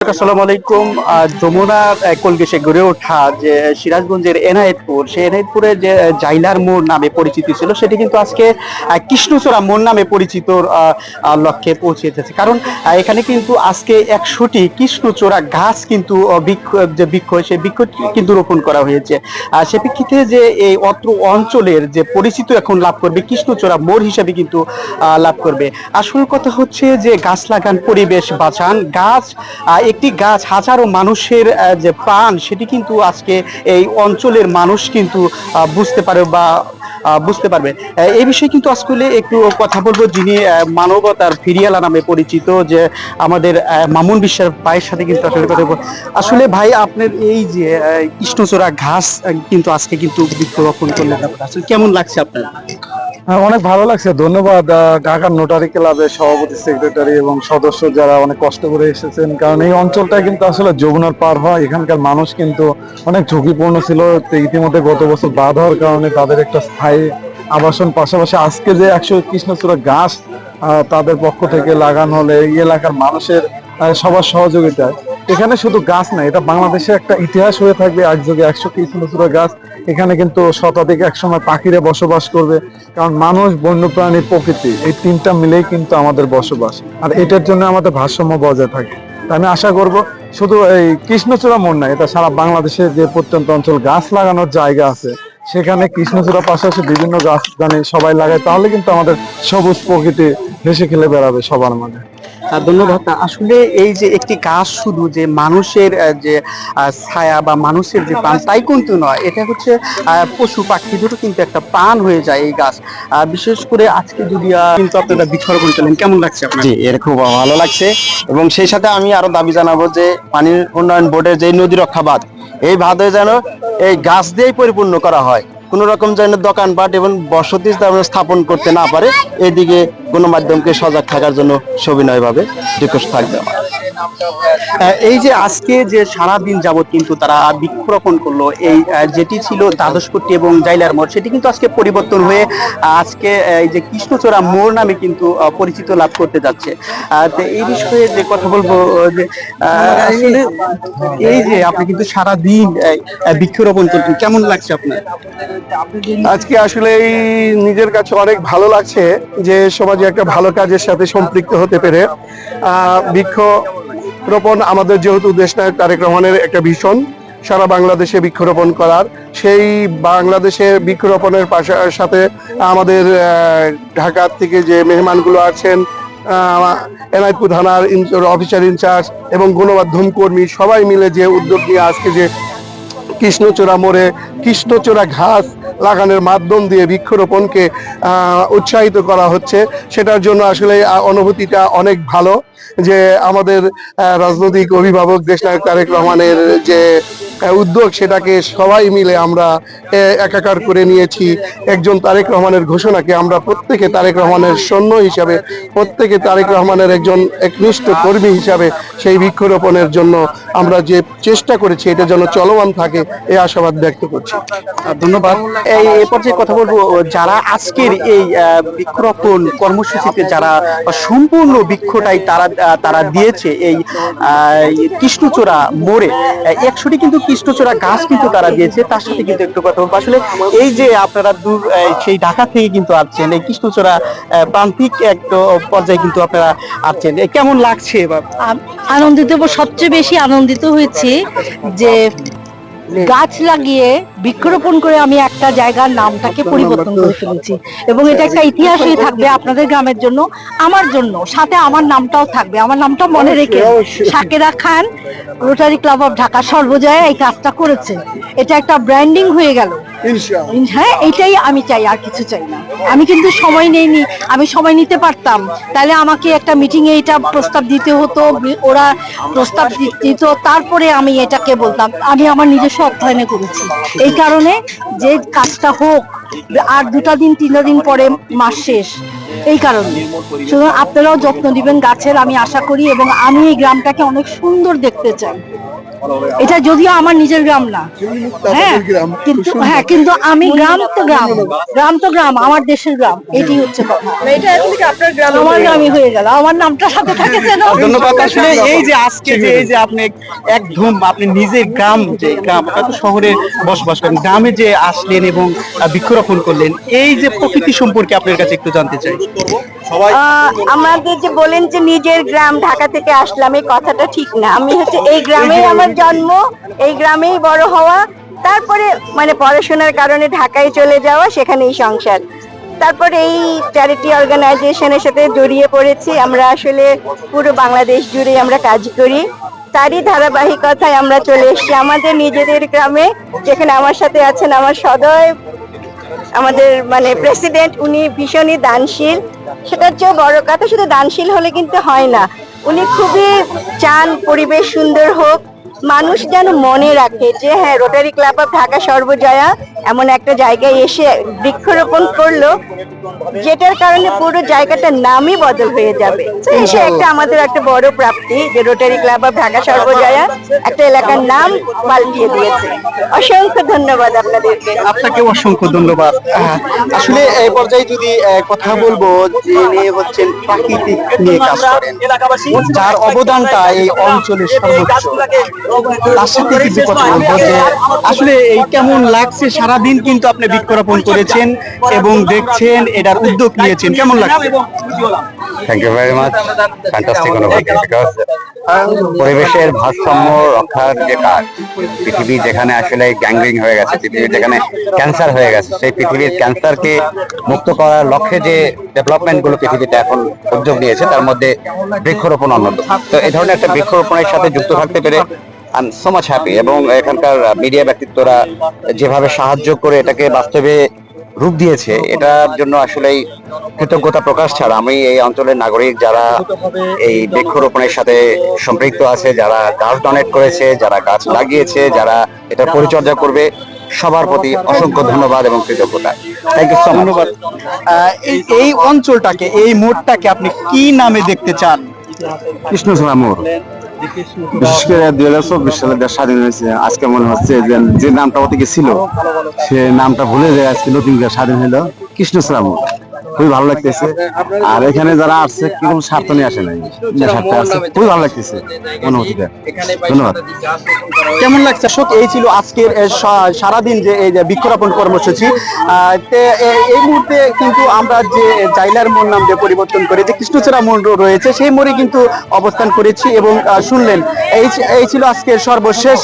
আসসালামু আলাইকুম। যমুনার কোলঘেঁষে গড়ে ওঠা যে সিরাজগঞ্জের এনায়েতপুর, সেই এনায়েতপুরে যে জাইলার মোড় নামে পরিচিত ছিল, সেটি কিন্তু আজকে কৃষ্ণচূড়া মোড় নামে পরিচিত লক্ষ্যে পৌঁছেছে। কারণ এখানে কিন্তু আজকে 100টি কৃষ্ণচূড়া গাছ কিন্তু যে বৃক্ষ, সেই বৃক্ষ কিন্তু রোপণ করা হয়েছে। সে প্রেক্ষিতে যে এই অত্র অঞ্চলের যে পরিচিত এখন লাভ করবে কৃষ্ণচূড়া মোড় হিসেবে কিন্তু লাভ করবে। আসল কথা হচ্ছে যে গাছ লাগান, পরিবেশ বাঁচান। একটি গাছ হাজারো মানুষের যে প্রাণ, সেটি কিন্তু আজকে এই অঞ্চলের মানুষ কিন্তু বুঝতে পারে বা বুঝতে পারবে। এই বিষয়ে কিন্তু আজকে একটু কথা বলবো, যিনি মানবতার ফিরিয়ালা নামে পরিচিত, যে আমাদের মামুন বিশ্বাস ভাইয়ের সাথে কিন্তু আসলে কথা বলবো। আসলে ভাই, আপনার এই যে কৃষ্ণচূড়া ঘাস কিন্তু আজকে কিন্তু বৃক্ষরোপণ করলেন, আসলে কেমন লাগছে আপনার? অনেক ভালো লাগছে। ধন্যবাদ ঢাকার নোটারি ক্লাবের সভাপতি, সেক্রেটারি এবং সদস্য যারা অনেক কষ্ট করে এসেছেন। কারণ এই অঞ্চলটা কিন্তু আসলে যমুনার পার হয়, এখানকার মানুষ কিন্তু অনেক ঝুঁকিপূর্ণ ছিল। তো ইতিমধ্যে গত বছর বাদ হওয়ার কারণে তাদের একটা স্থায়ী আবাসন, পাশাপাশি আজকে যে 100 কৃষ্ণচূড়া গাছ তাদের পক্ষ থেকে লাগানো হলে এই এলাকার মানুষের সবার সহযোগিতায়, এখানে শুধু গাছ না, এটা বাংলাদেশে একটা ইতিহাস হয়ে থাকবে। একযোগে 100 কৃষ্ণচূড়া গাছ, এখানে কিন্তু শতাধিক একসময় পাখিরা বসবাস করবে। কারণ মানুষ, বন্যপ্রাণী, প্রকৃতি, এই তিনটা মিলেই কিন্তু আমাদের বসবাস, আর এটার জন্য আমাদের ভারসাম্য বজায় থাকে। আমি আশা করব শুধু এই কৃষ্ণচূড়া মোড় না, এটা সারা বাংলাদেশে যে প্রত্যন্ত অঞ্চল গাছ লাগানোর জায়গা আছে, সেখানে কৃষ্ণচূড়া পাশাপাশি বিভিন্ন গাছ জানি সবাই লাগায়, তাহলে কিন্তু আমাদের সবুজ প্রকৃতি হেসে খেলে বেড়াবে সবার মাঝে। ধন্যবাদ। আসলে এই যে একটি গাছ শুধু যে মানুষের যে ছায়া বা মানুষের যে প্রাণ, তাই কিন্তু নয়, এটা হচ্ছে পশু পাখিদেরও কিন্তু একটা প্রাণ হয়ে যায় এই গাছ। বিশেষ করে আজকে যদি কিন্তু আপনারা বৃক্ষরোপণ করলেন, কেমন লাগছে আপনার? জি, এর খুব ভালো লাগছে। এবং সেই সাথে আমি আরো দাবি জানাবো যে পানি উন্নয়ন বোর্ডের যে নদী রক্ষা বাঁধ, এই বাঁধে যেন এই গাছ দিয়েই পরিপূর্ণ করা হয়। কোন রকম যেন দোকানপাট এবং বসতি স্থাপন করতে না পারে, এদিকে গণমাধ্যমকে সজাগ থাকার জন্য সবিনয় ভাবে রিকোয়েস্ট থাকবে আমার। এই যে আজকে যে সারাদিন যাবত কিন্তু তারা বৃক্ষরোপণ করলো, এই যেটি ছিল দ্বাদশপট্টি এবং জাইলার মোড়, সেটি কিন্তু আজকে পরিবর্তন হয়ে আজকে এই যে কৃষ্ণচূড়া মোড় নামে কিন্তু পরিচিত লাভ করতে যাচ্ছে। তো এই বিষয়ে যে কথা বলবো, যে আসলে এই যে আপনি কিন্তু সারাদিন বৃক্ষরোপণ করছেন, কেমন লাগছে আপনার? আজকে আসলে নিজের কাছে অনেক ভালো লাগছে যে সমাজে একটা ভালো কাজের সাথে সম্পৃক্ত হতে পেরে। বৃক্ষ রোপণ আমাদের যেহেতু দেশনায়ক তারেক রহমানের একটা ভীষণ, সারা বাংলাদেশে বৃক্ষরোপণ করার, সেই বাংলাদেশে বৃক্ষরোপণের সাথে আমাদের ঢাকা থেকে যে মেহমানগুলো আছেন, এনায়েতপুর থানার অফিসার ইনচার্জ এবং গণমাধ্যম কর্মী সবাই মিলে যে উদ্যোগ নিয়ে আজকে যে কৃষ্ণচূড়া মোড়ে কৃষ্ণচূড়া ঘাস লাগানোর মাধ্যম দিয়ে বৃক্ষরোপণকে উৎসাহিত করা হচ্ছে, সেটার জন্য আসলে অনুভূতিটা অনেক ভালো। যে আমাদের রাজনৈতিক অভিভাবক দেশনায়ক তারেক রহমানের যে উদ্যোগ, সেটাকে সবাই মিলে আমরা একাকার করে নিয়েছি। একজন তারেক রহমানের ঘোষণাকে আমরা প্রত্যেকে তারেক রহমানের সৈন্য হিসাবে, প্রত্যেকে তারেক রহমানের একজন একনিষ্ঠ কর্মী হিসাবে সেই বৃক্ষরোপণের জন্য আমরা যে চেষ্টা করেছি, এটা যেন চলমান থাকে, এই আশাবাদ ব্যক্ত করছি। ধন্যবাদ। এই পর্যায়ে কথা বলবো, যারা আজকের এই বৃক্ষরোপণ কর্মসূচিতে যারা সম্পূর্ণ বৃক্ষটাই তারা দিয়েছে এই কৃষ্ণচূড়া মোড়ে, 100টি কিন্তু কৃষ্ণচূড়া গাছ কিন্তু তারা দিয়েছে। তার সাথে কিন্তু একটু কথা বলবো, আসলে এই যে আপনারা দূর সেই ঢাকা থেকে কিন্তু আসছেন, এই কৃষ্ণচূড়া প্রান্তিক একটা পর্যায়ে কিন্তু আপনারা আসছেন, কেমন লাগছে এবার? আনন্দিত, সবচেয়ে বেশি আনন্দিত হয়েছি যে গাছ লাগিয়ে বৃক্ষরোপণ করে আমি একটা জায়গার নামটাকে পরিবর্তন করে ফেলেছি, এবং এটা একটা ইতিহাস হয়ে থাকবে আপনাদের গ্রামের জন্য, আমার জন্য, সাথে আমার নামটাও থাকবে। আমার নামটা মনে রেখে Sakera Khan, Rotary Club of Dhaka Sarbajaya এই কাজটা করেছে। এটা একটা ব্র্যান্ডিং হয়ে গেল। হ্যাঁ, এটাই আমি চাই, আর কিছু চাই না। আমি কিন্তু সময় নেইনি, আমি সময় নিতে পারতাম, তাহলে আমাকে একটা মিটিং এ এটা প্রস্তাব দিতে হতো, ওরা প্রস্তাব দিত, তারপরে আমি এটাকে বলতাম। আমি আমার নিজস্ব অধ্যয়নে করেছি, এই কারণে যে কাজটা হোক, আর 2 দিন 3 দিন পরে মাস শেষ, এই কারণে সুতরাং আপনারাও যত্ন দিবেন গাছের, আমি আশা করি, এবং আমি এই গ্রামটাকে অনেক সুন্দর দেখতে চাই। এটা যদিও আমার নিজের গ্রাম না, হ্যাঁ, কিন্তু আমি গ্রাম তো গ্রাম, আমার দেশের গ্রাম, এটি হচ্ছে কথা। এটা এখন থেকে আপনার গ্রাম আমার গ্রামই হয়ে গেল, আমার নামটা সাথে থাকে যেন। ধন্যবাদ। আসলে এই যে আজকে যে এই যে আপনি একদম আপনি নিজের গ্রাম, যে গ্রাম, আপনারা তো শহরে বসবাস করেন, গ্রামে যে আসলেন এবং বৃক্ষরোপণ করলেন, এই যে প্রকৃতি সম্পর্কে আপনার কাছে একটু জানতে চাই। আমাদের যে বলেন যে নিজের গ্রাম, ঢাকা থেকে আসলাম, এই কথাটা ঠিক না। আমি হচ্ছে এই গ্রামেই আমার জন্ম, এই গ্রামেই বড় হওয়া, তারপরে মানে পড়াশোনার কারণে ঢাকায় চলে যাওয়া, সেখানেই সংসার। তারপরে এই চ্যারিটি অর্গানাইজেশনের সাথে জড়িয়ে পড়েছি। আমরা আসলে পুরো বাংলাদেশ জুড়ে আমরা কাজ করি, তারই ধারাবাহিকতায় আমরা চলে এসেছি আমাদের নিজেদের গ্রামে, যেখানে আমার সাথে আছেন আমার সদয় আমাদের মানে প্রেসিডেন্ট। উনি ভীষণই দানশীল, সেটার চেয়ে বড় কথা শুধু দানশীল হলে কিন্তু হয় না, উনি খুবই চান পরিবেশ সুন্দর হোক, মানুষ যেন মনে রাখে যে হ্যাঁ, rotary Club of Dhaka Sarbajaya এমন একটা জায়গায় এসে বৃক্ষরোপণ করলো, যেটার কারণে পুরো জায়গাটার নামই বদল হয়ে যাবে। তো এটা একটা আমাদের একটা বড় প্রাপ্তি যে rotary Club of Dhaka Sarbajaya একটা এলাকার নাম পাল্টিয়ে দিয়েছে। অসংখ্য ধন্যবাদ আপনাদেরকে। আপনাকে অসংখ্য ধন্যবাদ। আসলে এই পর্যায়ে যদি কথা বলবো, যিনি হচ্ছেন প্রাকৃতিক নিয়ে কাজ করেন, যার অবদানটা এই অঞ্চলের সর্বোচ্চ, তার সাথে কিছু কথা বলবো যে আসলে এই কেমন লাগছে, সারাদিন কিন্তু আপনি বৃক্ষরোপণ করেছেন এবং দেখছেন, এটার উদ্যোগ নিয়েছেন, কেমন লাগছে? Thank you very much, fantastic অনুভূতি। বিকজ পরিবেশের ভারসাম্য রক্ষার যে কাজ, পৃথিবী যেখানে আসলে গ্যাংগ্রিং হয়ে গেছে, পৃথিবী যেখানে ক্যান্সার হয়ে গেছে, সেই পৃথিবীর ক্যান্সারকে মুক্ত করার লক্ষ্যে যে ডেভেলপমেন্ট গুলো পৃথিবীতে এখন উদ্যোগ নিয়েছে, তার মধ্যে বৃক্ষরোপণ অন্যতম। তো এই ধরনের একটা বৃক্ষরোপণের সাথে যুক্ত থাকতে পেরে I am so much happy. এবং এখানকার মিডিয়া ব্যক্তিত্বরা যেভাবে সাহায্য করে এটাকে বাস্তবে রূপ দিয়েছে, এটার জন্য আসলেই কৃতজ্ঞতা প্রকাশ ছাড়া আমি এই অঞ্চলের নাগরিক যারা এই বৃক্ষরোপণের সাথে সম্পৃক্ত আছে, যারা গাছ ডোনেট করেছে, যারা গাছ লাগিয়েছে, যারা এটা পরিচর্যা করবে, সবার প্রতি অসংখ্য ধন্যবাদ এবং কৃতজ্ঞতা। Thank you so much. ধন্যবাদ। এই অঞ্চলটাকে, এই মোড়টাকে আপনি কি নামে দেখতে চান? কৃষ্ণচূড়া মোড়। বিশেষ করে 2024 সালে দেশ স্বাধীন হয়েছে, আজকে মনে হচ্ছে যে নামটা ওদিকে ছিল, সে নামটা ভুলে যায়, আজকে নতুন করে স্বাধীন হলো কৃষ্ণচূড়া মোড়। খুবই ভালো লাগতেছে। আর এখানে যারা আসছে কি কোনো স্বার্থ নিয়ে আসে নাই, স্বার্থে আসছে, খুবই ভালো লাগতেছে অনুভূতিটা। ধন্যবাদ। কেমন লাগছে অশোক? এই ছিল আজকের সারাদিন যে এই যে বৃক্ষরোপণ কর্মসূচি। এই মুহূর্তে কিন্তু আমরা যে জাইলার মোড় নাম দিয়ে পরিবর্তন করে যে কৃষ্ণচূড়া মোড় রয়েছে, সেই মোড়ে কিন্তু অবস্থান করেছি এবং শুনলেন, এই ছিল আজকের সর্বশেষ